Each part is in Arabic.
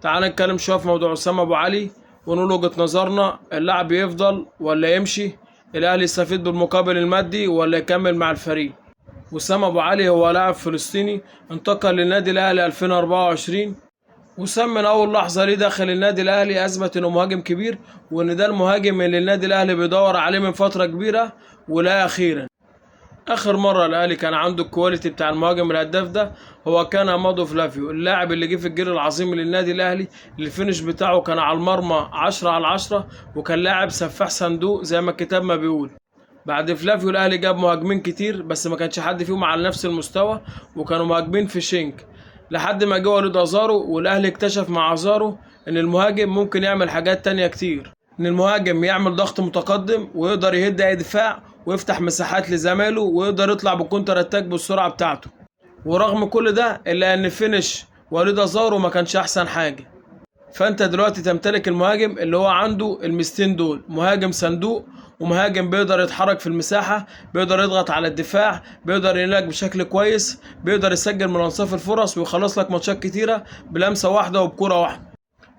تعال نتكلم شوية في موضوع أسامة أبو علي ونقول وجهة نظرنا. اللاعب يفضل ولا يمشي؟ الأهلي يستفيد بالمقابل المادي ولا يكمل مع الفريق؟ أسامة أبو علي هو لاعب فلسطيني انتقل للنادي الأهلي 2024. وسام من أول لحظة ليه داخل النادي الأهلي أثبت إنه مهاجم كبير، وإن ده المهاجم اللي النادي الأهلي بيدور عليه من فترة كبيرة. ولا أخيرا اخر مره الاهلي كان عنده الكواليتي بتاع المهاجم الهداف ده هو كان امادو فلافيو، اللاعب اللي جه في الجيل العظيم للنادي الاهلي. الفينش بتاعه كان على المرمى 10/10، وكان لاعب سفاح صندوق زي ما الكتاب ما بيقول. بعد فلافيو الاهلي جاب مهاجمين كتير بس ما كانش حد فيهم على نفس المستوى، وكانوا مهاجمين في شنك لحد ما جه وليد ازارو. والاهلي اكتشف مع ازارو ان المهاجم ممكن يعمل حاجات تانية كتير، ان المهاجم يعمل ضغط متقدم ويقدر يهد اي دفاع ويفتح مساحات لزمايله ويقدر يطلع بالكونتر اتاك بالسرعه بتاعته. ورغم كل ده الا ان فينش وليد ازارو ما كانش احسن حاجه. فانت دلوقتي تمتلك المهاجم اللي هو عنده الميزتين دول: مهاجم صندوق، ومهاجم بيقدر يتحرك في المساحه، بيقدر يضغط على الدفاع، بيقدر ينهج بشكل كويس، بيقدر يسجل من انصاف الفرص ويخلص لك ماتشات كتيره بلمسه واحده وبكره واحده.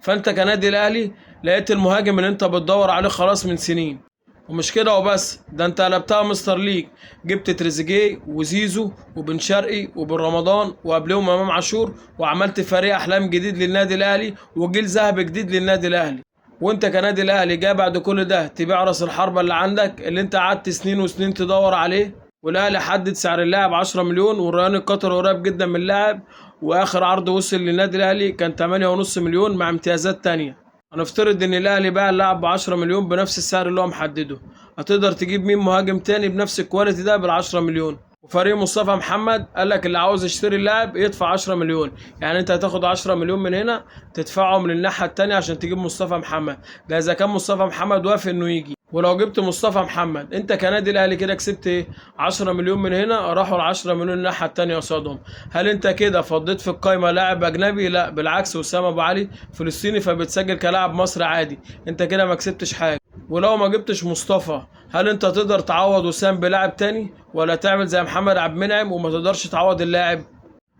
فانت كنادي الاهلي لقيت المهاجم اللي انت بتدور عليه خلاص من سنين. ومش كده وبس، ده انت قلبتها مستر ليج. جبت تريزيجيه وزيزو وبن شرقي وبن رمضان وقبلهم امام عاشور، وعملت فريق احلام جديد للنادي الاهلي وجيل ذهب جديد للنادي الاهلي. وانت كنادي الاهلي جاي بعد كل ده تبيع راس الحربة اللي عندك اللي انت قعدت سنين وسنين تدور عليه. والاهلي حدد سعر اللاعب 10 مليون، والريان القطري قريب جدا من اللاعب، واخر عرض وصل للنادي الاهلي كان 8.5 مليون مع امتيازات تانية. هنفترض ان الاهلي باع اللاعب ب 10 مليون بنفس السعر اللي هو محدده. هتقدر تجيب مين مهاجم تاني بنفس الكواليتي ده بال 10 مليون؟ وفريق مصطفى محمد قال لك اللي عاوز يشتري اللاعب يدفع 10 مليون. يعني انت هتاخد 10 مليون من هنا تدفعهم من الناحيه التانيه عشان تجيب مصطفى محمد. ده اذا كان مصطفى محمد وافق انه يجي. ولو جبت مصطفى محمد انت كنادي الاهلي كده كسبت ايه؟ 10 مليون من هنا راحوا ال 10 مليون الناحيه التانيه قصادهم. هل انت كده فضيت في القايمه لاعب اجنبي؟ لا بالعكس، اسامه ابو علي فلسطيني فبتسجل كلاعب مصري عادي. انت كده ما كسبتش حاجه. ولو ما جبتش مصطفى، هل انت تقدر تعوض وسام بلاعب تاني، ولا تعمل زي محمد عبد المنعم وما تقدرش تعوض اللاعب؟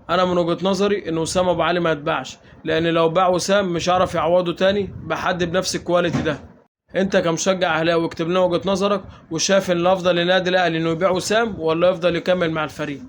انا من وجهة نظري ان وسام ابو علي ما يتباعش، لان لو باع وسام مش هعرف يعوضه تاني بحد بنفس الكواليتي ده. انت كمشجع اهلاوي اكتب لنا وجهة نظرك، وشايف ان الافضل للنادي الاهلي انه يبيع وسام ولا يفضل يكمل مع الفريق؟